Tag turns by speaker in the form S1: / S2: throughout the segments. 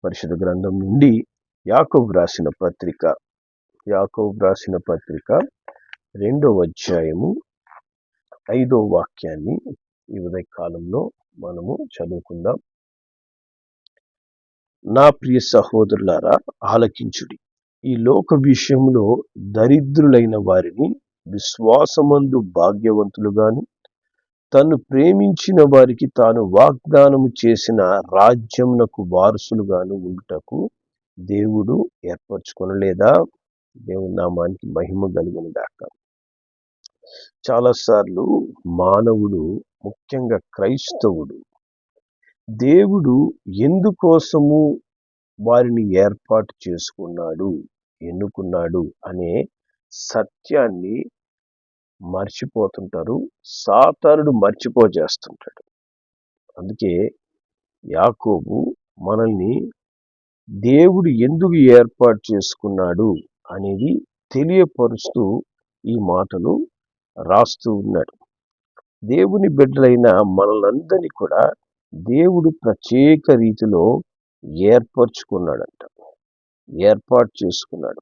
S1: పరిశుద్ధ గ్రంథం నుండి యాకోబు రాసిన పత్రిక 2వ అధ్యాయము 5వ వాక్యాన్ని ఈ ఉదయ కాలంలో మనము చదువుకుందాం. నా ప్రియ సహోదరులారా, ఆలకించుడి. ఈ లోక విషయంలో దరిద్రులైన వారిని విశ్వాసమందు భాగ్యవంతులుగాను, తను ప్రేమించిన వారికి తాను వాగ్దానము చేసిన రాజ్యమునకు వారసులుగాను ఉండుటకు దేవుడు ఏర్పరచుకొనలేదా? దేవుని నామానికి మహిమ కలుగును గాక. చాలాసార్లు మానవుడు, ముఖ్యంగా క్రైస్తవుడు, దేవుడు ఎందుకోసము వారిని ఏర్పాటు చేసుకున్నాడు, ఎన్నుకున్నాడు అనే సత్యాన్ని మర్చిపోతుంటారు. సాతానుడు మర్చిపోజేస్తుంటాడు. అందుకే యాకోబు మనల్ని దేవుడు ఎందుకు ఏర్పాటు చేసుకున్నాడు అనేది తెలియపరుస్తూ ఈ మాటలు రాస్తూ ఉన్నాడు. దేవుని బిడ్డలైన మనలందరినీ కూడా దేవుడు ప్రత్యేక రీతిలో ఏర్పాటు చేసుకున్నాడు.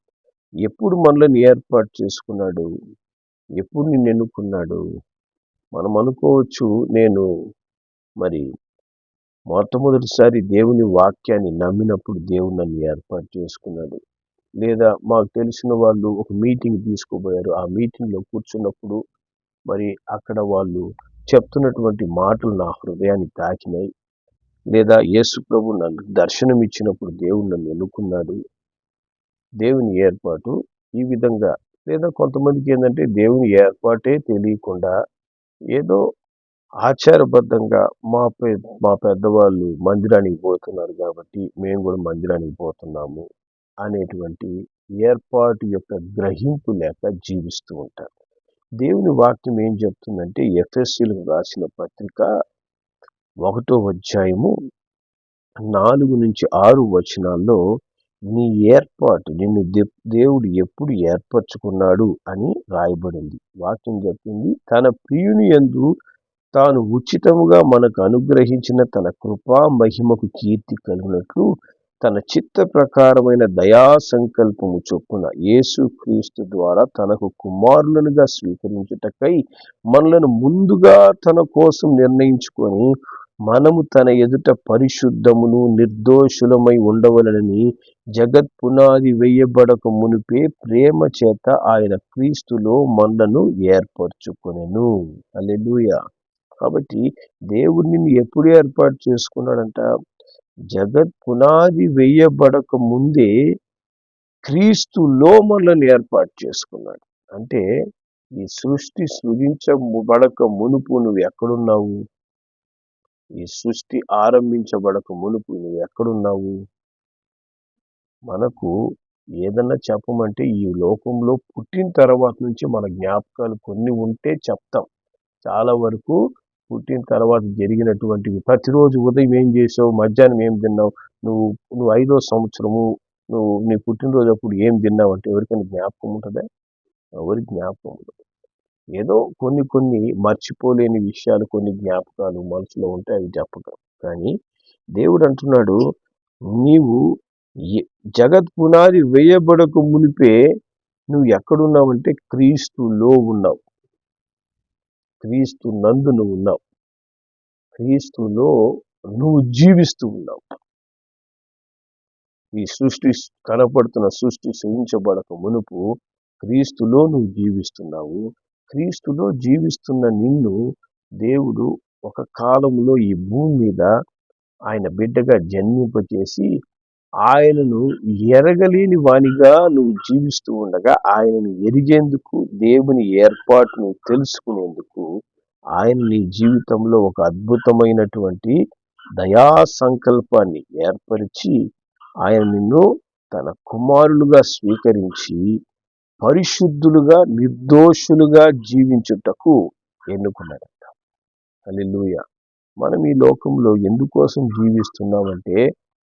S1: ఎప్పుడు మనల్ని ఏర్పాటు చేసుకున్నాడు? ఎప్పుడు నిన్ను ఎన్నుకున్నాడు? మనం అనుకోవచ్చు, నేను మొట్టమొదటిసారి దేవుని వాక్యాన్ని నమ్మినప్పుడు దేవుడు నన్ను ఏర్పాటు చేసుకున్నాడు. లేదా మాకు తెలిసిన వాళ్ళు ఒక మీటింగ్ తీసుకుపోయారు. ఆ మీటింగ్లో కూర్చున్నప్పుడు అక్కడ వాళ్ళు చెప్తున్నటువంటి మాటలు నా హృదయాన్ని తాకినాయి. లేదా యేసు ప్రభు నన్ను దర్శనం ఇచ్చినప్పుడు దేవుడు నన్ను ఎన్నుకున్నాడు. దేవుని ఏర్పాటు ఈ విధంగా. లేదా కొంతమందికి ఏంటంటే దేవుని ఏర్పాటే తెలియకుండా ఏదో ఆచారబద్ధంగా మా పెద్దవాళ్ళు మందిరానికి పోతున్నారు కాబట్టి మేము కూడా మందిరానికి పోతున్నాము అనేటువంటి ఏర్పాటు యొక్క గ్రహింపు లేక జీవిస్తూ ఉంటారు. దేవుని వాక్యం ఏం చెప్తుందంటే, ఎఫెసీయులకు రాసిన పత్రిక 1వ అధ్యాయము 4 నుంచి 6 వచనాల్లో నీ ఏర్పాటు, నిన్ను దేవుడు ఎప్పుడు ఏర్పరచుకున్నాడు అని రాయబడింది. వాక్యం చెప్పింది, తన ప్రియుని యందు తాను ఉచితముగా మనకు అనుగ్రహించిన తన కృపా మహిమకు కీర్తి కలుగునట్లు తన చిత్త ప్రకారమైన దయా సంకల్పము చొప్పున యేసు క్రీస్తు ద్వారా తనకు కుమారులనుగా స్వీకరించుటకై మనలను ముందుగా తన కోసం నిర్ణయించుకొని మనము తన ఎదుట పరిశుద్ధమును నిర్దోషులమై ఉండవలనని జగత్ పునాది వేయబడక మునిపే ప్రేమ చేత ఆయన క్రీస్తులో మనలను ఏర్పరచుకొనెను. హల్లెలూయా. కాబట్టి దేవుడు నిన్ను ఎప్పుడు ఏర్పాటు చేసుకున్నాడంట? జగత్ పునాది వేయబడక ముందే క్రీస్తులో మనల్ని ఏర్పాటు చేసుకున్నాడు. అంటే ఈ సృష్టి సృజించబడక మునుపు నువ్వు ఎక్కడున్నావు? ఈ సృష్టి ఆరంభించబడక మునుపు నువ్వు ఎక్కడున్నావు? మనకు ఏదన్నా చెప్పమంటే ఈ లోకంలో పుట్టిన తర్వాత నుంచి మన జ్ఞాపకాలు కొన్ని ఉంటే చెప్తాం. చాలా వరకు పుట్టిన తర్వాత జరిగినటువంటివి, ప్రతిరోజు ఉదయం ఏం చేసావు, మధ్యాహ్నం ఏం తిన్నావు, నువ్వు 5వ సంవత్సరము నీ పుట్టినరోజు అప్పుడు ఏం తిన్నావు అంటే ఎవరికైనా జ్ఞాపకం ఉంటుందా? ఎవరి జ్ఞాపకం ఉండదు. ఏదో కొన్ని మర్చిపోలేని విషయాలు, కొన్ని జ్ఞాపకాలు మనసులో ఉంటే అవి చెప్పగలం. కానీ దేవుడు అంటున్నాడు, నీవు జగత్ పునాది వేయబడక మునిపే నువ్వు ఎక్కడున్నావంటే క్రీస్తులో ఉన్నావు. క్రీస్తు నందు నువ్వు ఉన్నావు. క్రీస్తులో నువ్వు జీవిస్తూ ఉన్నావు. ఈ సృష్టి కనపడుతున్న సృష్టి సృజించబడక మునుపు క్రీస్తులో నువ్వు జీవిస్తున్నావు. క్రీస్తులో జీవిస్తున్న నిన్ను దేవుడు ఒక కాలంలో ఈ భూమి మీద ఆయన బిడ్డగా జన్మింపచేసి ఆయనను ఎరగలేని వానిగా నువ్వు జీవిస్తూ ఉండగా ఆయనను ఎరిగేందుకు, దేవుని ఏర్పాటును తెలుసుకునేందుకు ఆయన నీ జీవితంలో ఒక అద్భుతమైనటువంటి దయా సంకల్పాన్ని ఏర్పరిచి ఆయన నిన్ను తన కుమారులుగా స్వీకరించి పరిశుద్ధులుగా నిర్దోషులుగా జీవించుటకు ఎన్నుకున్నాడంట. హల్లెలూయా. మనం ఈ లోకంలో ఎందుకోసం జీవిస్తున్నామంటే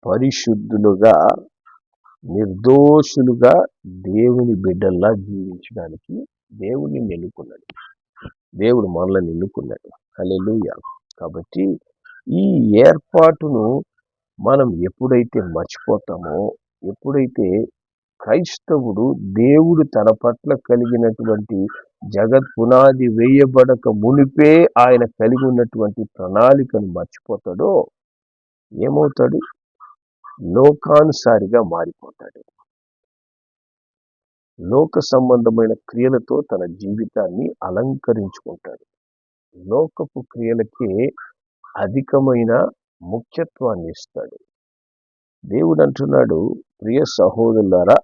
S1: పరిశుద్ధులుగా నిర్దోషులుగా దేవుని బిడ్డల్లా జీవించడానికి దేవుని ఎన్నుకున్నాడు. దేవుడు మనల్ని ఎన్నుకున్నాడు. హల్లెలూయా. కాబట్టి ఈ ఏర్పాటును మనం ఎప్పుడైతే మర్చిపోతామో, ఎప్పుడైతే క్రైస్తవుడు దేవుడు తన పట్ల కలిగినటువంటి జగత్ పునాది వేయబడక మునిపే ఆయన కలిగి ఉన్నటువంటి ప్రణాళికను మర్చిపోతాడో ఏమవుతాడు? లోకానుసారిగా మారిపోతాడు. లోక సంబంధమైన క్రియలతో తన జీవితాన్ని అలంకరించుకుంటాడు. లోకపు క్రియలకే అధికమైన ముఖ్యత్వాన్ని ఇస్తాడు. దేవుడు అంటున్నాడు, ప్రియ సహోదరులారా,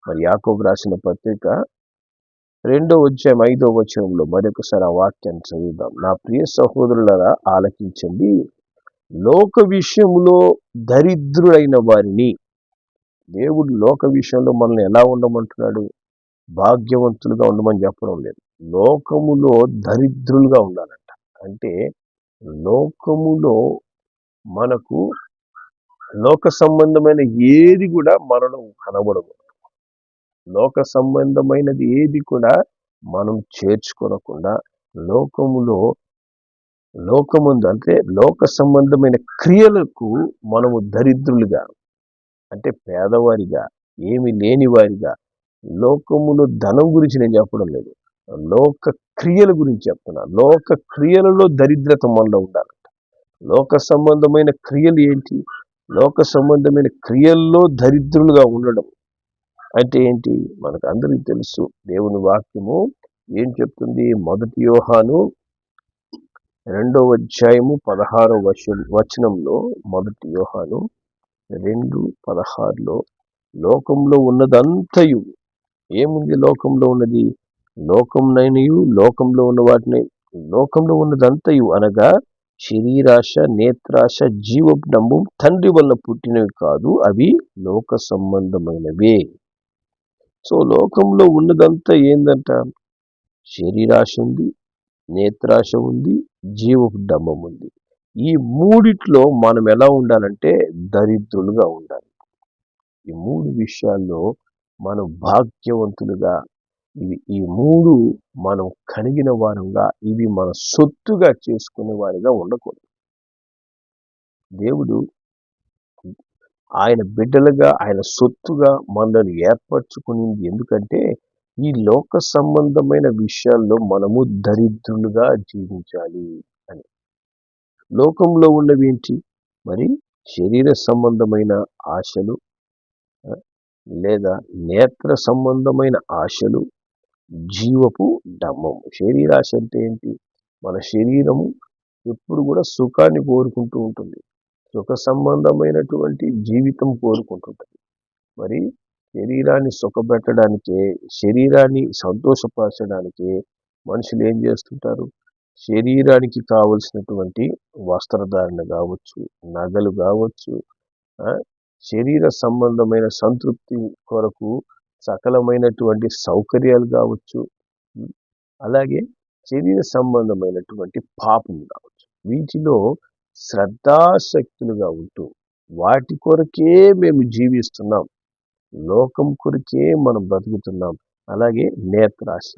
S1: మరి యాకోబు రాసిన పత్రిక 2వ అధ్యాయం 5వ వచనంలో మరొకసారి ఆ వాక్యాన్ని చదువుదాం. నా ప్రియ సహోదరులారా ఆలకించండి, లోక విషయంలో దరిద్రులైన వారిని, దేవుడు లోక విషయంలో మనల్ని ఎలా ఉండమంటున్నాడు? భాగ్యవంతులుగా ఉండమని చెప్పడం లేదు. లోకములో దరిద్రులుగా ఉండాలంట. అంటే లోకములో మనకు లోక సంబంధమైన ఏది కూడా మనలో కనబడదు. లోక సంబంధమైనది ఏది కూడా మనం చేర్చుకోనకుండా లోకముందు అంటే లోక సంబంధమైన క్రియలకు మనము దరిద్రులుగా, అంటే పేదవారిగా, ఏమి లేని వారిగా, లోకములో ధనం గురించి నేను చెప్పడం లేదు, లోక క్రియల గురించి చెప్తున్నా. లోక క్రియలలో దరిద్రత మనలో ఉండాలంట. లోక సంబంధమైన క్రియలు ఏంటి? లోక సంబంధమైన క్రియల్లో దరిద్రులుగా ఉండడం అంటే ఏంటి? మనకు అందరికీ తెలుసు. దేవుని వాక్యము ఏం చెప్తుంది? 1 యోహాను 2వ అధ్యాయము 16వ వచనంలో, 1 యోహాను 2:16లో లోకంలో ఉన్నదంతయు ఏముంది? లోకంలో ఉన్నది లోకంనైనయు లోకంలో ఉన్న వాటిని, లోకంలో ఉన్నదంతయు అనగా శరీరాశ, నేత్రాశ, జీవపు డంబం తండ్రి వల్ల పుట్టినవి కాదు, అవి లోక సంబంధమైనవే. సో లోకంలో ఉన్నదంతా ఏందంట? శరీరాశ ఉంది, నేత్రాశ ఉంది, జీవపు డంబం ఉంది. ఈ మూడిట్లో మనం ఎలా ఉండాలంటే దరిద్రులుగా ఉండాలి. ఈ 3 విషయాల్లో మనం భాగ్యవంతులుగా, ఈ 3 మనం కలిగిన వారంగా, ఇవి మన సొత్తుగా చేసుకునే వారిగా ఉండకూడదు. దేవుడు ఆయన బిడ్డలుగా, ఆయన సొత్తుగా మనల్ని ఏర్పరచుకునింది ఎందుకంటే ఈ లోక సంబంధమైన విషయాల్లో మనము దరిద్రులుగా జీవించాలి అని. లోకంలో ఉన్నవి ఏంటి? మరి శరీర సంబంధమైన ఆశలు, లేదా నేత్ర సంబంధమైన ఆశలు, జీవపు డంబము. శరీరాశ అంటే ఏంటి? మన శరీరము ఎప్పుడు కూడా సుఖాన్ని కోరుకుంటూ ఉంటుంది, సుఖ సంబంధమైనటువంటి జీవితం కోరుకుంటుంటుంది. మరి శరీరాన్ని సుఖపెట్టడానికే, శరీరాన్ని సంతోషపరచడానికే మనుషులు ఏం చేస్తుంటారు? శరీరానికి కావలసినటువంటి వస్త్రధారణ కావచ్చు, నగలు కావచ్చు, శరీర సంబంధమైన సంతృప్తి కొరకు సకలమైనటువంటి సౌకర్యాలు కావచ్చు, అలాగే శరీర సంబంధమైనటువంటి పాపం కావచ్చు, వీటిలో శ్రద్ధాశక్తులుగా ఉంటూ వాటి కొరకే మేము జీవిస్తున్నాం, లోకం కొరకే మనం బ్రతుకుతున్నాం. అలాగే నేత్రాశ,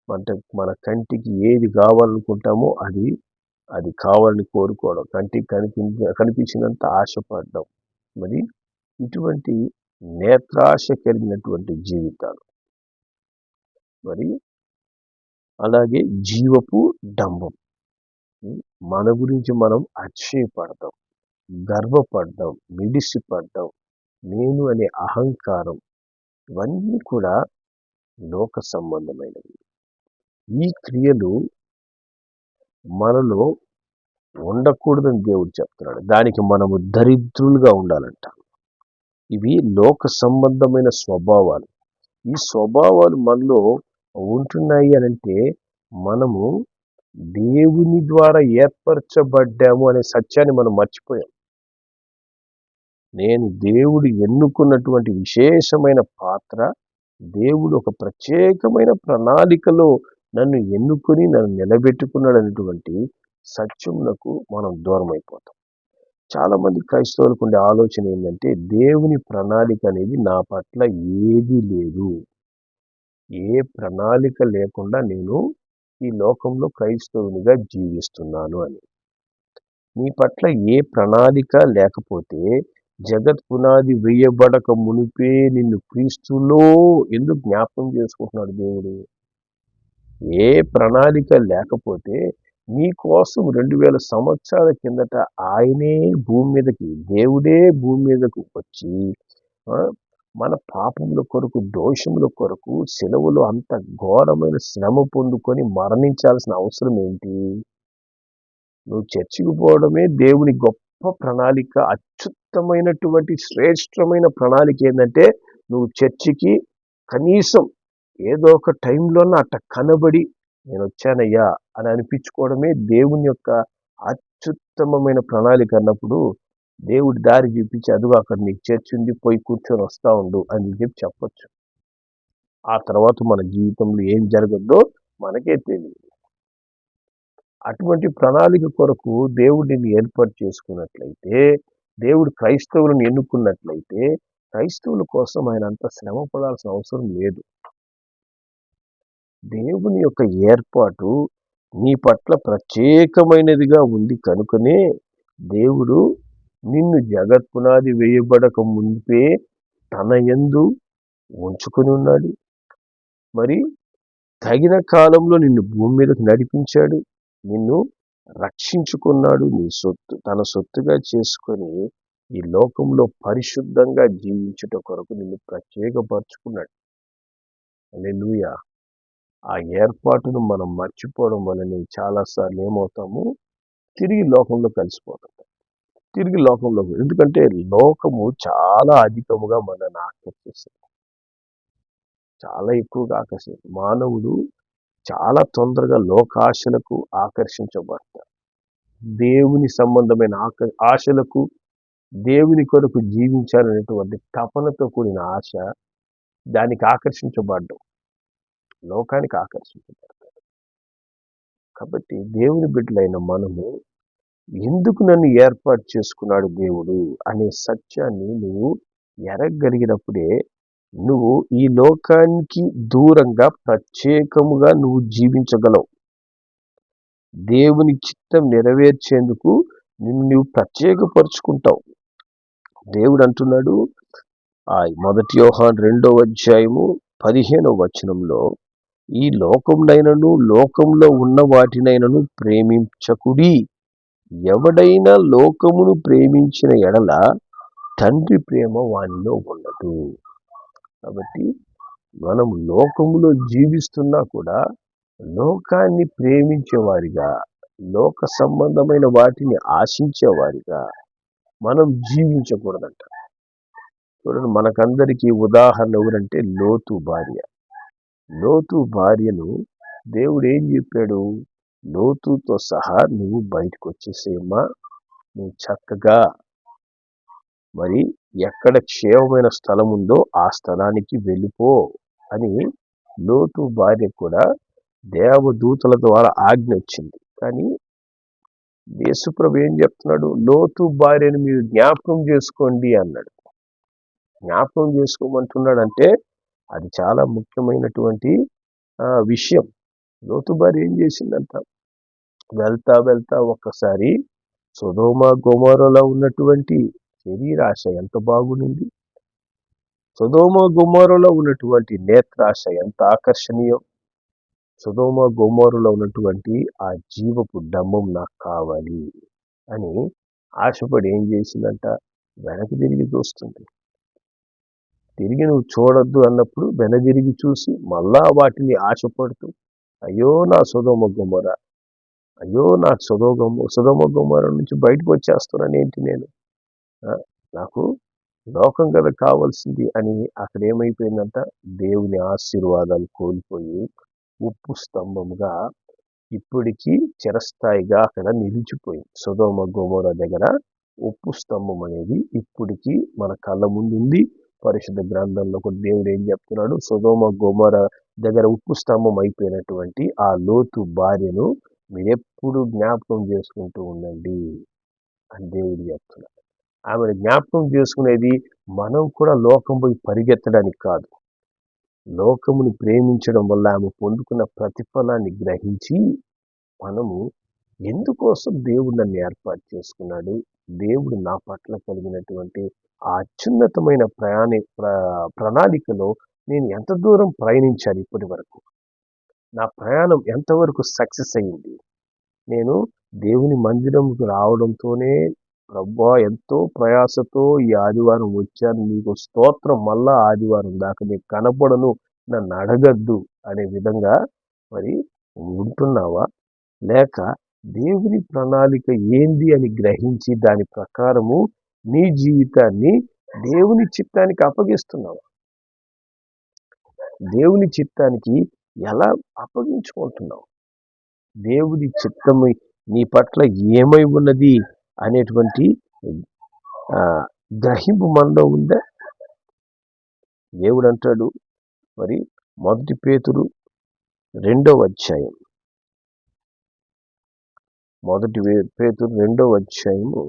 S1: అంటే మన కంటికి ఏది కావాలనుకుంటామో అది కావాలని కోరుకోవడం, కంటికి కనిపించినంత ఆశపడడం. మరి ఇటువంటి నేత్రాశ కలిగినటువంటి జీవితాలు. మరి అలాగే జీవపు డంబం, మన గురించి మనం అతిశయపడతాం, గర్వపడ్డాం, మిడిసిపడ్డాం, నేను అనే అహంకారం, ఇవన్నీ కూడా లోక సంబంధమైనవి. ఈ క్రియలు మనలో ఉండకూడదని దేవుడు చెప్తున్నాడు. దానికి మనము దరిద్రులుగా ఉండాలంట. ఇవి లోక సంబంధమైన స్వభావాలు. ఈ స్వభావాలు మనలో ఉంటున్నాయి అనంటే మనము దేవుని ద్వారా ఏర్పరచబడ్డాము అనే సత్యాన్ని మనం మర్చిపోయాం. నేను దేవుడు ఎన్నుకున్నటువంటి విశేషమైన పాత్ర, దేవుడు ఒక ప్రత్యేకమైన ప్రణాళికలో నన్ను ఎన్నుకొని నన్ను నిలబెట్టుకున్నాడు అనేటువంటి సత్యమునకు మనం దూరం అయిపోతాం. చాలా మంది క్రైస్తవులకు ఉండే ఆలోచన ఏంటంటే దేవుని ప్రణాళిక అనేది నా పట్ల ఏదీ లేదు, ఏ ప్రణాళిక లేకుండా నేను ఈ లోకంలో క్రైస్తవునిగా జీవిస్తున్నాను అని. నీ పట్ల ఏ ప్రణాళిక లేకపోతే జగత్ పునాది వేయబడక మునిపే నిన్ను క్రీస్తులో ఎందుకు జ్ఞాపకం చేసుకుంటున్నాడు దేవుడు? ఏ ప్రణాళిక లేకపోతే నీ కోసం 2000 సంవత్సరాల కిందట ఆయనే భూమి మీదకి, దేవుడే భూమి మీదకు వచ్చి మన పాపముల కొరకు, దోషముల కొరకు సెలవులో అంత ఘోరమైన శ్రమ పొందుకొని మరణించాల్సిన అవసరం ఏంటి? నువ్వు చర్చికి పోవడమే దేవుని గొప్ప ప్రణాళిక. అత్యుత్తమైనటువంటి శ్రేష్టమైన ప్రణాళిక ఏంటంటే నువ్వు చర్చికి కనీసం ఏదో ఒక టైంలో అట్ట కనబడి నేను వచ్చానయ్యా అని అనిపించుకోవడమే దేవుని యొక్క అత్యుత్తమమైన ప్రణాళిక అన్నప్పుడు దేవుడి దారి చూపించి అదిగో అక్కడ నీకు చర్చి ఉంది, పోయి కూర్చొని వస్తా ఉండు అని చెప్పొచ్చు. ఆ తర్వాత మన జీవితంలో ఏం జరగద్దో మనకే తెలియదు. అటువంటి ప్రణాళిక కొరకు దేవుడిని ఏర్పాటు చేసుకున్నట్లయితే, దేవుడు క్రైస్తవులను ఎన్నుకున్నట్లయితే క్రైస్తవుల కోసం ఆయన అంత శ్రమ పడాల్సిన అవసరం లేదు. దేవుని యొక్క ఏర్పాటు నీ పట్ల ప్రత్యేకమైనదిగా ఉంది కనుకనే దేవుడు నిన్ను జగత్పునాది వేయబడక ముందే తన యందు ఉంచుకొని ఉన్నాడు. మరి తగిన కాలంలో నిన్ను భూమి మీదకు నడిపించాడు, నిన్ను రక్షించుకున్నాడు, నీ తన సొత్తుగా చేసుకొని ఈ లోకంలో పరిశుద్ధంగా జీవించుట కొరకు నిన్ను ప్రత్యేకపరుచుకున్నాడు. హల్లెలూయా. ఆ ఏర్పాటును మనం మర్చిపోవడం వలన చాలాసార్లు ఏమవుతాము, తిరిగి లోకంలో కలిసిపోతాం. తిరిగి లోకంలో, ఎందుకంటే లోకము చాలా అధికముగా మనల్ని ఆకర్షిస్తుంది, చాలా ఎక్కువగా ఆకర్షిస్తుంది. మానవుడు చాలా తొందరగా లోకాశలకు ఆకర్షించబడతారు. దేవుని సంబంధమైన ఆశలకు, దేవుని కొరకు జీవించాలనేటువంటి తపనతో కూడిన ఆశ, దానికి ఆకర్షించబడ్డం, లోకానికి ఆకర్షించబడతారు. కాబట్టి దేవుని బిడ్డలైన మనము ఎందుకు నన్ను ఏర్పాటు చేసుకున్నాడు దేవుడు అనే సత్యాన్ని నువ్వు ఎరగలిగినప్పుడే నువ్వు ఈ లోకానికి దూరంగా ప్రత్యేకముగా నువ్వు జీవించగలవు. దేవుని చిత్తం నెరవేర్చేందుకు నిన్ను నువ్వు ప్రత్యేకపరుచుకుంటావు. దేవుడు అంటున్నాడు, ఆ 1 యోహాను 2:15 ఈ లోకమునైనను లోకంలో ఉన్న వాటినైనను ప్రేమించకుడి. ఎవడైనా లోకమును ప్రేమించిన ఎడల తండ్రి ప్రేమ వానిలో ఉండదు. కాబట్టి మనం లోకములో జీవిస్తున్నా కూడా లోకాన్ని ప్రేమించేవారిగా, లోక సంబంధమైన వాటిని ఆశించేవారిగా మనం జీవించకూడదంట. చూడండి, మనకందరికీ ఉదాహరణ ఎవరంటే లోతు భార్య. లోతు భార్యను దేవుడు ఏం చెప్పాడు? లోతుతో సహా నువ్వు బయటకు వచ్చేసేమ్మా, నువ్వు చక్కగా మరి ఎక్కడ క్షేమమైన స్థలం ఉందో ఆ స్థలానికి వెళ్ళిపో అని లోతు భార్య కూడా దేవదూతల ద్వారా ఆజ్ఞ వచ్చింది. కానీ యేసుప్రభు ఏం చెప్తున్నాడు? లోతు భార్యను మీరు జ్ఞాపకం చేసుకోండి అన్నాడు. జ్ఞాపకం చేసుకోమంటున్నాడంటే అది చాలా ముఖ్యమైనటువంటి విషయం. లోతు భార్య ఏం చేసిందంట? వెళ్తా వెళ్తా ఒక్కసారి సొదొమ గొమొరలో ఉన్నటువంటి శరీరాశ ఎంత బాగునింది, సొదొమ గొమొరలో ఉన్నటువంటి నేత్రాశ ఎంత ఆకర్షణీయం, సొదొమ గొమొరలో ఉన్నటువంటి ఆ జీవపు డంబం నాకు కావాలి అని ఆశపడి ఏం చేసిందంట? వెనక్కి తిరిగి చూస్తుంది. తిరిగి నువ్వు చూడొద్దు అన్నప్పుడు వెనదిరిగి చూసి మళ్ళా వాటిని ఆశపడుతూ, అయ్యో నా సొదొమ గొమొర, అయ్యో నా సొదొమ గొమొర నుంచి బయటకు వచ్చేస్తున్నాను ఏంటి నేను, నాకు లోకం కదా కావాల్సింది అని అక్కడ ఏమైపోయిందంట? దేవుని ఆశీర్వాదాలు కోల్పోయి ఉప్పు స్తంభముగా ఇప్పటికీ చిరస్థాయిగా అక్కడ నిలిచిపోయింది. సొదొమ గొమొర దగ్గర ఉప్పు స్తంభం అనేది ఇప్పటికీ మన కళ్ళ ముందు ఉంది. పరిశుద్ధ గ్రంథంలో కూడా దేవుడు ఏం చెప్తున్నాడు? సొదొమ గొమొర దగ్గర ఉప్పు స్తంభం అయిపోయినటువంటి ఆ లోతు భార్యను మీరెప్పుడు జ్ఞాపకం చేసుకుంటూ ఉండండి అని దేవుడు చెప్తున్నాడు. ఆమెను జ్ఞాపకం చేసుకునేది మనం కూడా లోకం పోయి పరిగెత్తడానికి కాదు, లోకముని ప్రేమించడం వల్ల ఆమె పొందుకున్న ప్రతిఫలాన్ని గ్రహించి మనము ఎందుకోసం దేవుడు నన్ను ఏర్పాటు చేసుకున్నాడు, దేవుడు నా పట్ల కలిగినటువంటి ఆ అత్యున్నతమైన ప్రణాళికలో నేను ఎంత దూరం ప్రయాణించాను ఇప్పటి వరకు, నా ప్రయాణం ఎంతవరకు సక్సెస్ అయింది. నేను దేవుని మందిరంకు రావడంతోనే ప్రభువా ఎంతో ప్రయాసతో ఈ ఆదివారం వచ్చాను, నీకు స్తోత్రం, మళ్ళా ఆదివారం దాకా నీకు కనపడను, నన్ను అడగద్దు అనే విధంగా మరి ఉంటున్నావా? లేక దేవుని ప్రణాళిక ఏంది అని గ్రహించి దాని ప్రకారము నీ జీవితాన్ని దేవుని చిత్తానికి అప్పగిస్తున్నావు? దేవుని చిత్తానికి ఎలా అప్పగించుకుంటున్నావు? దేవుని చిత్తము నీ పట్ల ఏమై ఉన్నది అనేటువంటి గ్రహింపు మనలో ఉందా? దేవుడు అంటాడు మరి 1 పేతురు 2వ అధ్యాయం 1 పేతురు 2వ అధ్యాయము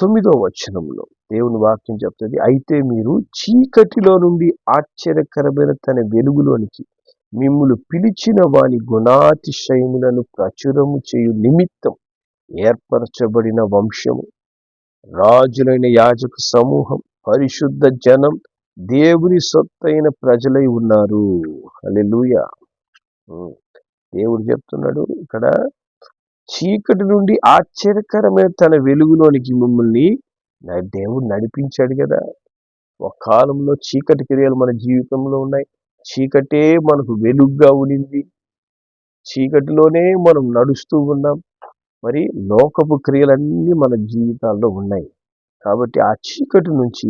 S1: 9వ వచనంలో దేవుని వాక్యం చెప్తుంది, అయితే మీరు చీకటిలో నుండి ఆశ్చర్యకరమైన తన వెలుగులోనికి మిమ్ములు పిలిచిన వాని గుణాతిశయములను ప్రచురము చేయు నిమిత్తం ఏర్పరచబడిన వంశము, రాజులైన యాజక సమూహం, పరిశుద్ధ జనం, దేవుని సొత్తైన ప్రజలై ఉన్నారు. హల్లెలూయా. దేవుడు చెప్తున్నాడు ఇక్కడ, చీకటి నుండి ఆశ్చర్యకరమైన తన వెలుగులోనికి మిమ్మల్ని దేవుడు నడిపించాడు కదా. ఒక కాలంలో చీకటి క్రియలు మన జీవితంలో ఉన్నాయి, చీకటే మనకు వెలుగుగా ఉండింది, చీకటిలోనే మనం నడుస్తూ ఉన్నాం, మరి లోకపు క్రియలన్నీ మన జీవితాల్లో ఉన్నాయి. కాబట్టి ఆ చీకటి నుంచి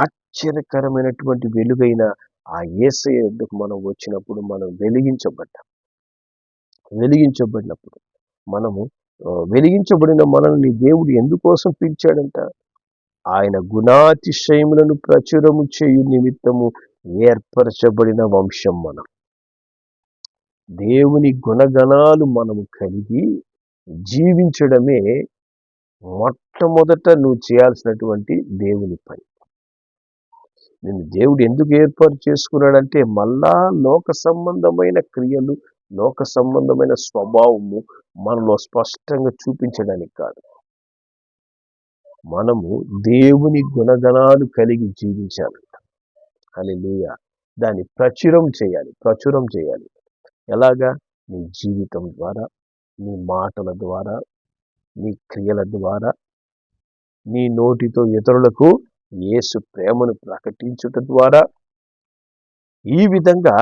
S1: ఆశ్చర్యకరమైనటువంటి వెలుగైన ఆ యేసయ్య యొద్దకు మనం వచ్చినప్పుడు మనం వెలిగించబడినప్పుడు మనము వెలిగించబడిన మనల్ని దేవుడు ఎందుకోసం పిలిచాడంట? ఆయన గుణాతిశయములను ప్రచురము చేయు నిమిత్తము ఏర్పరచబడిన వంశం మనం. దేవుని గుణగణాలు మనము కలిగి జీవించడమే మొట్టమొదట నువ్వు చేయాల్సినటువంటి దేవుని పని. నిన్ను దేవుడు ఎందుకు ఏర్పాటు చేసుకున్నాడంటే మళ్ళా లోక సంబంధమైన క్రియలు, లోక సంబంధమైన స్వభావము మనలో స్పష్టంగా చూపించడానికి కాదు. మనము దేవుని గుణగణాలు కలిగి జీవించాలంట. హల్లెలూయా. దాన్ని ప్రచురం చేయాలి. ఎలాగా? నీ జీవితం ద్వారా, నీ మాటల ద్వారా, నీ క్రియల ద్వారా, నీ నోటితో ఇతరులకు యేసు ప్రేమను ప్రకటించుట ద్వారా, ఈ విధంగా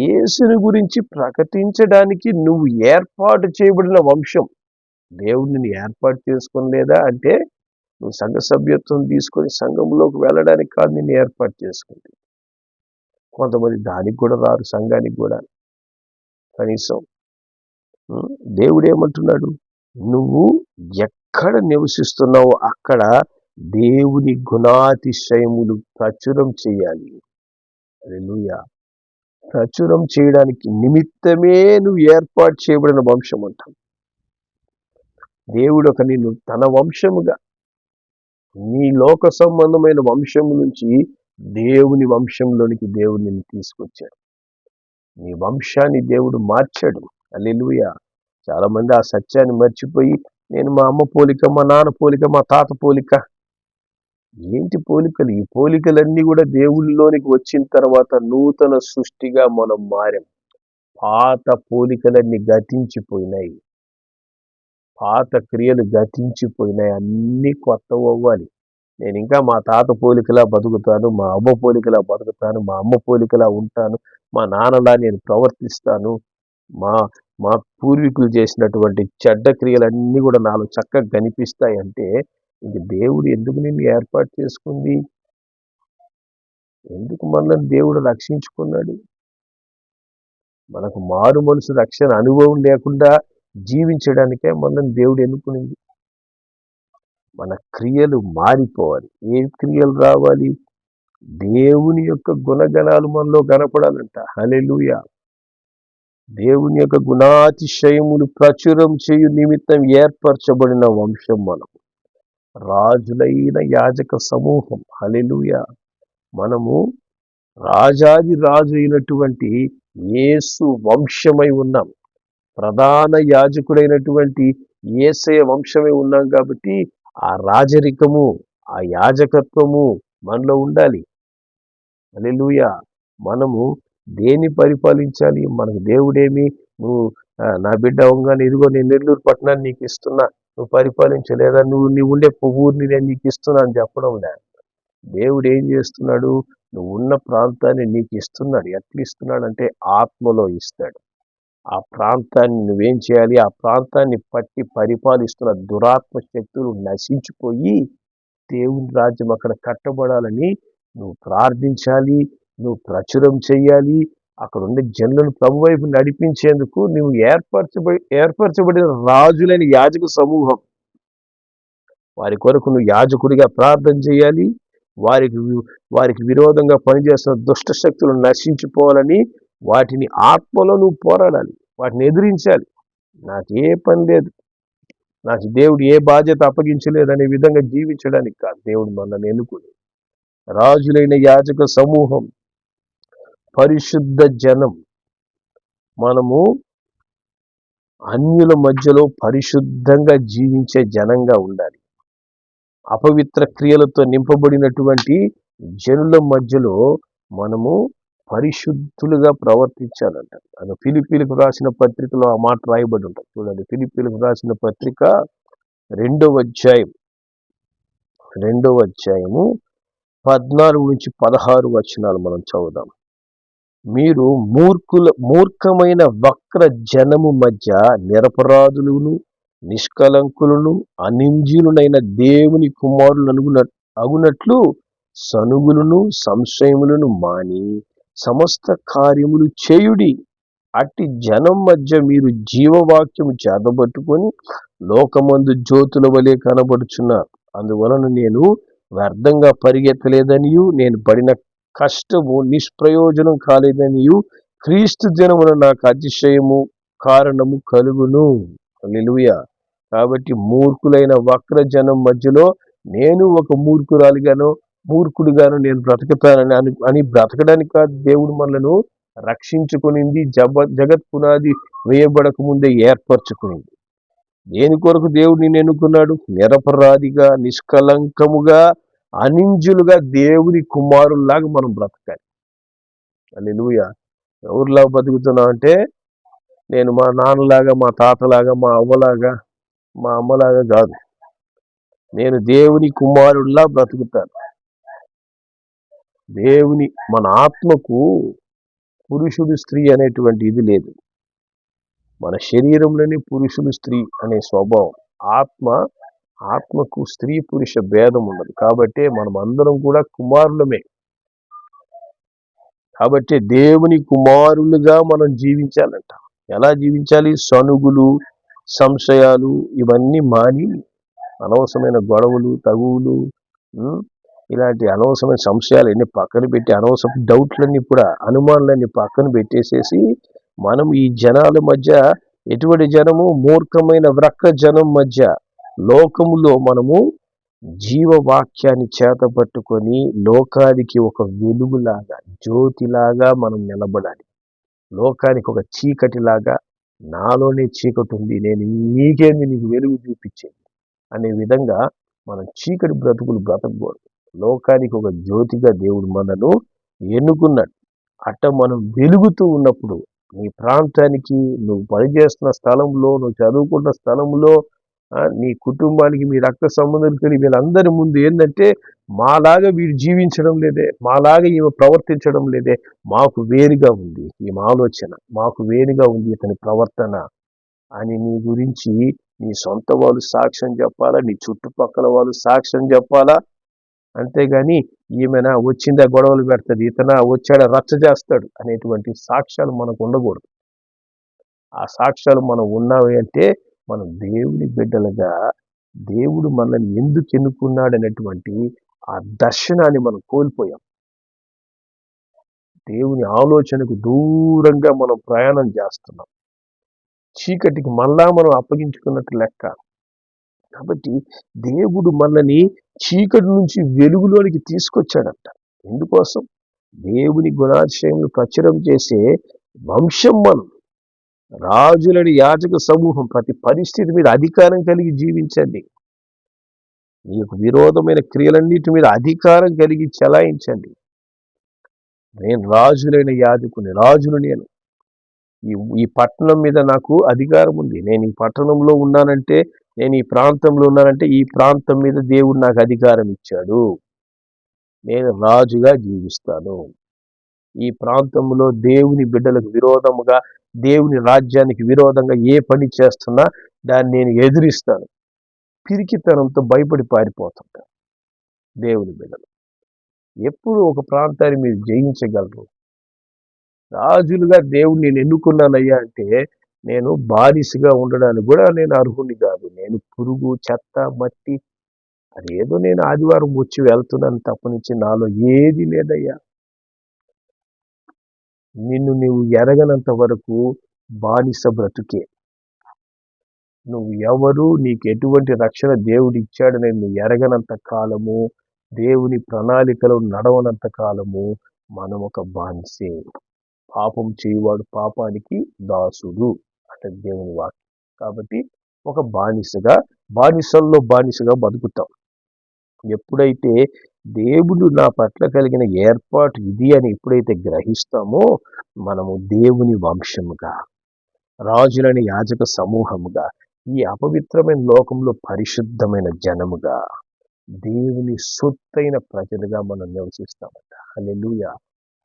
S1: యేసుని గురించి ప్రకటించడానికి నువ్వు ఏర్పాటు చేయబడిన వంశం. దేవుడిని ఏర్పాటు చేసుకోలేదా అంటే నువ్వు సంఘ సభ్యత్వం తీసుకొని సంఘంలోకి వెళ్ళడానికి కాదు నిన్ను ఏర్పాటు చేసుకుంది. కొంతమంది దానికి కూడా రారు, సంఘానికి కూడా కనీసం. దేవుడు ఏమంటున్నాడు? నువ్వు ఎక్కడ నివసిస్తున్నావో అక్కడ దేవుని గుణాతిశయములు ప్రచురం చేయాలి. హల్లెలూయా. ప్రచురం చేయడానికి నిమిత్తమే నువ్వు ఏర్పాటు చేయబడిన వంశం అంటాం. దేవుడు ఒక నిన్ను తన వంశముగా, నీ లోక సంబంధమైన వంశం నుంచి దేవుని వంశంలోనికి దేవుడు నిన్ను తీసుకొచ్చాడు. నీ వంశాన్ని దేవుడు మార్చాడు. హల్లెలూయా. చాలా మంది ఆ సత్యాన్ని మర్చిపోయి, నేను మా అమ్మ పోలిక, మా నాన్న పోలిక, మా తాత పోలిక. ఏంటి పోలికలు? ఈ పోలికలన్నీ కూడా దేవుళ్ళలోనికి వచ్చిన తర్వాత నూతన సృష్టిగా మనం మారాం. పాత పోలికలన్నీ గతించిపోయినాయి, పాత క్రియలు గతించిపోయినాయి, అన్నీ కొత్తవి అవ్వాలి. నేను ఇంకా మా తాత పోలికలా బతుకుతాను, మా అమ్మ పోలికలా బతుకుతాను, మా అమ్మ పోలికలా ఉంటాను, మా నాన్నలా నేను ప్రవర్తిస్తాను, మా మా పూర్వీకులు చేసినటువంటి చెడ్డ క్రియలన్నీ కూడా నాలో చక్కగా కనిపిస్తాయి అంటే ఇంక దేవుడు ఎందుకు నిన్ను ఏర్పాటు చేసుకుంది? ఎందుకు మనల్ని దేవుడు రక్షించుకున్నాడు? మనకు మారు మనసు రక్షణ అనుభవం లేకుండా జీవించడానికే మనల్ని దేవుడు ఎన్నుకునింది. మన క్రియలు మారిపోవాలి. ఏ క్రియలు రావాలి? దేవుని యొక్క గుణగణాలు మనలో కనపడాలంట. హల్లెలూయా. దేవుని యొక్క గుణాతిశయములు ప్రచురం చేయు నిమిత్తం ఏర్పరచబడిన వంశం మనం, రాజులైన యాజక సమూహం. హల్లెలూయా. మనము రాజాది రాజు అయినటువంటి యేసు వంశమై ఉన్నాం. ప్రధాన యాజకుడైనటువంటి యేసయ్య వంశమే ఉన్నాం కాబట్టి ఆ రాజరికము, ఆ యాజకత్వము మనలో ఉండాలి. హల్లెలూయా. మనము దేన్ని పరిపాలించాలి? మనకు దేవుడేమి నువ్వు నా బిడ్డ అవ్వగానే ఇదిగో నేను నెల్లూరు పట్టణాన్ని నీకు ఇస్తున్నా, నువ్వు పరిపాలించలేదా, నువ్వు ఉండే ఊరిని నేను నీకు ఇస్తున్నా అని చెప్పడం లేదు. దేవుడు ఏం చేస్తున్నాడు? నువ్వు ఉన్న ప్రాంతాన్ని నీకు ఇస్తున్నాడు. ఎట్లా ఇస్తున్నాడంటే ఆత్మలో ఇస్తాడు. ఆ ప్రాంతాన్ని నువ్వేం చేయాలి? ఆ ప్రాంతాన్ని పట్టి పరిపాలిస్తున్న దురాత్మ శక్తులు నశించిపోయి దేవుని రాజ్యం అక్కడ కట్టబడాలని నువ్వు ప్రార్థించాలి, నువ్వు ప్రచురం చెయ్యాలి. అక్కడ ఉండే జనులను ప్రభు వైపు నడిపించేందుకు నువ్వు ఏర్పరచబడిన రాజులైన యాజక సమూహం. వారి కొరకు నువ్వు యాజకుడిగా ప్రార్థన చేయాలి. వారికి విరోధంగా పనిచేస్తున్న దుష్ట శక్తులు నశించిపోవాలని వాటిని ఆత్మలో నువ్వు పోరాడాలి, వాటిని ఎదిరించాలి. నాకు ఏ పని లేదు, నాకు దేవుడు ఏ బాధ్యత అప్పగించలేదు అనే విధంగా జీవించడానికి కాదు దేవుడు మనల్ని ఎన్నుకుని. రాజులైన యాజక సమూహం, పరిశుద్ధ జనం. మనము అన్యుల మధ్యలో పరిశుద్ధంగా జీవించే జనంగా ఉండాలి. అపవిత్ర క్రియలతో నింపబడినటువంటి జనుల మధ్యలో మనము పరిశుద్ధులుగా ప్రవర్తించాలంట. అది ఫిలిప్పీలకు రాసిన పత్రికలో ఆ మాట రాయబడి ఉంటుంది. చూడండి, ఫిలిప్పీలకు రాసిన పత్రిక 2వ అధ్యాయము 14 నుంచి 16 వచనాలు మనం చదువుదాం. మీరు మూర్ఖమైన వక్ర జనము మధ్య నిరపరాధులను, నిష్కలంకులను, అనింద్యులనైన దేవుని కుమారులు అగునట్లు సనుగులను, సంశయములను మాని సమస్త కార్యములు చేయుడి. అట్టి జనం మధ్య మీరు జీవవాక్యము చేతబట్టుకొని లోకమందు జ్యోతుల వలె కనబడుచున్నారు. అందువలన నేను వ్యర్థంగా పరిగెత్తలేదనియు, నేను పడిన కష్టము నిష్ప్రయోజనం కాలేదనియు క్రీస్తు దినమున నాకు అతిశయము కారణము కలుగును. హల్లెలూయా. కాబట్టి మూర్ఖులైన వక్ర జనం మధ్యలో నేను ఒక మూర్ఖుడిగాను నేను బ్రతుకుతానని అని బ్రతకడానికి కాదు దేవుడు మనలను రక్షించుకునింది. జగత్ పునాది వేయబడక ముందే ఏర్పరచుకునింది. దేని కొరకు దేవుడు నిన్ను ఎన్నుకున్నాడు? నిరపరాధిగా, నిష్కలంకముగా, అనింజులుగా దేవుని కుమారుల్లాగా మనం బ్రతకాలి. హల్లెలూయా. ఎవరిలాగా బతుకుతున్నావు అంటే, నేను మా నాన్నలాగా, మా తాతలాగా, మా అవ్వలాగా, మా అమ్మలాగా కాదు, నేను దేవుని కుమారుల్లా బ్రతుకుతాను. మన ఆత్మకు పురుషుడు స్త్రీ అనేటువంటి ఇది లేదు. మన శరీరంలోనే పురుషుడు స్త్రీ అనే స్వభావం. ఆత్మకు స్త్రీ పురుష భేదం ఉండదు. కాబట్టి మనం అందరం కూడా కుమారులమే. కాబట్టి దేవుని కుమారులుగా మనం జీవించాలంట. ఎలా జీవించాలి? సనుగులు, సంశయాలు ఇవన్నీ మాని, అనవసరమైన గొడవలు, తగువులు, ఇలాంటి అనవసరమైన సంశయాలు అన్ని పక్కన పెట్టి, అనవసరమైన డౌట్లన్నీ కూడా, అనుమానాలన్నీ పక్కన పెట్టేసేసి, మనం ఈ జనాల మధ్య, ఎటువంటి జనము? మూర్ఖమైన వక్ర జనం మధ్య, లోకములో మనము జీవవాక్యాన్ని చేతపట్టుకొని లోకానికి ఒక వెలుగులాగా, జ్యోతిలాగా మనం నిలబడాలి. లోకానికి ఒక చీకటిలాగా, నాలోనే చీకటి ఉంది, నేను నీకేంది నీకు వెలుగు చూపించేది అనే విధంగా మనం చీకటి బ్రతుకులు బ్రతకూడదు. లోకానికి ఒక జ్యోతిగా దేవుడు మనను ఎన్నుకున్నాడు. అట్ట మనం వెలుగుతూ ఉన్నప్పుడు నీ ప్రాంతానికి, నువ్వు పనిచేస్తున్న స్థలంలో, నువ్వు చదువుకున్న స్థలంలో, నీ కుటుంబానికి, మీ రక్త సంబంధికులు, వీళ్ళందరి ముందు ఏంటంటే, మాలాగా వీడు జీవించడం లేదే, మాలాగా ఈమె ప్రవర్తించడం లేదే, మాకు వేరుగా ఉంది ఈమె ఆలోచన, మాకు వేరుగా ఉంది ఇతని ప్రవర్తన అని నీ గురించి నీ సొంత వాళ్ళు సాక్ష్యం చెప్పాలా, నీ చుట్టుపక్కల వాళ్ళు సాక్ష్యం చెప్పాలా. అంతేగాని ఈమెన వచ్చిందా గొడవలు పెడుతుంది, ఇతన వచ్చాడా రచ్చ చేస్తాడు అనేటువంటి సాక్ష్యాలు మనకు ఉండకూడదు. ఆ సాక్ష్యాలు మనం ఉన్నావి అంటే మనం దేవుని బిడ్డలుగా, దేవుడు మనల్ని ఎందుకు ఎన్నుకున్నాడు అనేటువంటి ఆ దర్శనాన్ని మనం కోల్పోయాం. దేవుని ఆలోచనకు దూరంగా మనం ప్రయాణం చేస్తున్నాం. చీకటికి మళ్ళా మనం అప్పగించుకున్నట్టు లెక్క. కాబట్టి దేవుడు మనల్ని చీకటి నుంచి వెలుగులోనికి తీసుకొచ్చాడంట. ఎందుకోసం? దేవుని గుణాతిశయములు ప్రచురం చేసే వంశం మనం. రాజులని యాజక సమూహం ప్రతి పరిస్థితి మీద అధికారం కలిగి జీవించండి. మీకు విరోధమైన క్రియలన్నిటి మీద అధికారం కలిగి చెలాయించండి. నేను రాజులైన యాజకుని, రాజును నేను. ఈ పట్టణం మీద నాకు అధికారం ఉంది. నేను ఈ పట్టణంలో ఉన్నానంటే, నేను ఈ ప్రాంతంలో ఉన్నానంటే, ఈ ప్రాంతం మీద దేవుడు నాకు అధికారం ఇచ్చాడు. నేను రాజుగా జీవిస్తాను. ఈ ప్రాంతంలో దేవుని బిడ్డలకు విరోధముగా, దేవుని రాజ్యానికి విరోధంగా ఏ పని చేస్తున్నా దాన్ని నేను ఎదిరిస్తాను. పిరికితనంతో భయపడి పారిపోతుంటాను దేవుని బిడ్డలు. ఎప్పుడు ఒక ప్రాంతాన్ని మీరు జయించగలరు? రాజులుగా దేవుడు నేను ఎన్నుకున్నానయ్యా అంటే, నేను బానిసగా ఉండడానికి కూడా నేను అర్హుని కాదు. నేను పురుగు, చెత్త, మట్టి, అదేదో నేను ఆదివారం వచ్చి వెళ్తున్నాను తప్పనించి నాలో ఏది లేదయ్యా. నిన్ను నీవు ఎరగనంత వరకు బానిస బ్రతుకే. నువ్వు ఎవరు, నీకు ఎటువంటి రక్షణ దేవుడు ఇచ్చాడని నువ్వు ఎరగనంత కాలము, దేవుని ప్రణాళికలో నడవనంత కాలము మనం ఒక బానిసే. పాపం చేయవాడు పాపానికి దాసుడు అంటే దేవుని వాక్యం. కాబట్టి ఒక బానిసల్లో బానిసగా బతుకుతాం. ఎప్పుడైతే దేవుడు నా పట్ల కలిగిన ఏర్పాటు ఇది అని ఎప్పుడైతే గ్రహిస్తామో, మనము దేవుని వంశముగా, రాజులని యాజక సమూహముగా, ఈ అపవిత్రమైన లోకంలో పరిశుద్ధమైన జనముగా, దేవుని సొత్తైన ప్రజలుగా మనం నివసిస్తామంట. హల్లెలూయా.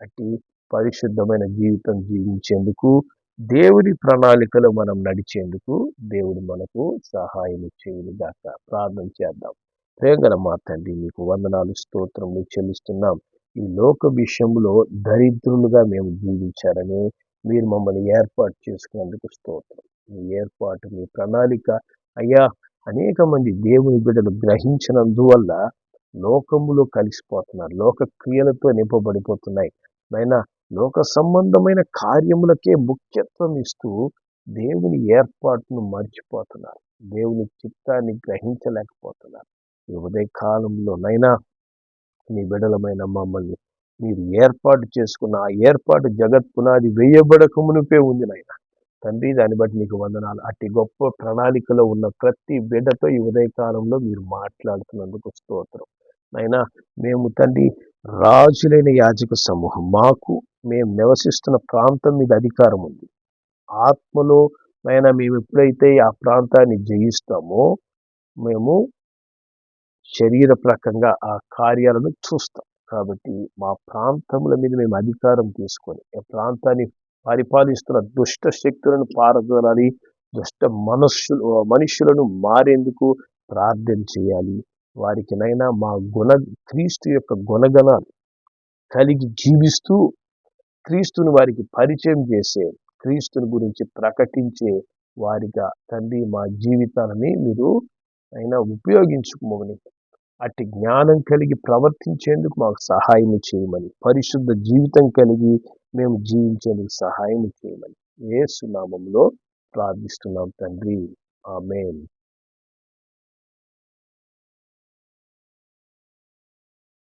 S1: అట్టి పరిశుద్ధమైన జీవితం జీవించేందుకు, దేవుని ప్రణాళికలో మనం నడిచేందుకు దేవుడు మనకు సహాయం చేయునుగాక. ప్రార్థన చేద్దాం. ప్రేమగల మా తండ్రి, మీకు వందనాలు, స్తోత్రములు చెల్లిస్తున్నాం. ఈ లోక విషయంలో దరిద్రులుగా మేము జీవించాలని మీరు మమ్మల్ని ఏర్పాటు చేసుకున్నందుకు స్తోత్రం. మీ ఏర్పాటు, మీ ప్రణాళిక అయ్యా, అనేక మంది దేవుని బిడ్డలు గ్రహించినందువల్ల లోకములో కలిసిపోతున్నారు. లోక క్రియలతో నింపబడిపోతున్నాయి. అయినా లోక సంబంధమైన కార్యములకే ముఖ్యత్వం ఇస్తూ దేవుని ఏర్పాటును మర్చిపోతున్నారు. దేవుని చిత్తాన్ని గ్రహించలేకపోతున్నారు. ఈ ఉదయ కాలంలోనైనా మీ బిడ్డలమైన మమ్మల్ని మీరు ఏర్పాటు చేసుకున్న ఆ ఏర్పాటు జగత్ పునాది వేయబడక మునిపే ఉంది నాయన తండ్రి. దాన్ని బట్టి నీకు వందనాలు. అట్టి గొప్ప ప్రణాళికలో ఉన్న ప్రతి బిడ్డతో ఈ ఉదయకాలంలో మీరు మాట్లాడుతున్నందుకు స్తోత్రం. అయినా మేము తండ్రి రాజులైన యాజక సమూహం, మాకు మేము నివసిస్తున్న ప్రాంతం మీద అధికారం ఉంది. ఆత్మలో అయినా మేము ఎప్పుడైతే ఆ ప్రాంతాన్ని జయిస్తామో, మేము శరీర ప్రకంగా ఆ కార్యాలను చూస్తాం. కాబట్టి మా ప్రాంతముల మీద మేము అధికారం తీసుకొని ఆ ప్రాంతాన్ని పరిపాలిస్తున్న దుష్ట శక్తులను పారదోలాలి. దుష్ట మనుషులను మారేందుకు ప్రార్థన చేయాలి. వారికినైనా మా క్రీస్తు యొక్క గుణగణాలు కలిగి జీవిస్తూ క్రీస్తుని వారికి పరిచయం చేసే, క్రీస్తుని గురించి ప్రకటించే వారిగా తండ్రి మా జీవితాలని మీరు అయినా ఉపయోగించుకోమని, అట్టి జ్ఞానం కలిగి ప్రవర్తించేందుకు మాకు సహాయం చేయమని, పరిశుద్ధ జీవితం కలిగి మేము జీవించేందుకు సహాయం చేయమని యేసు నామములో ప్రార్థిస్తున్నాం తండ్రి. ఆమేన్.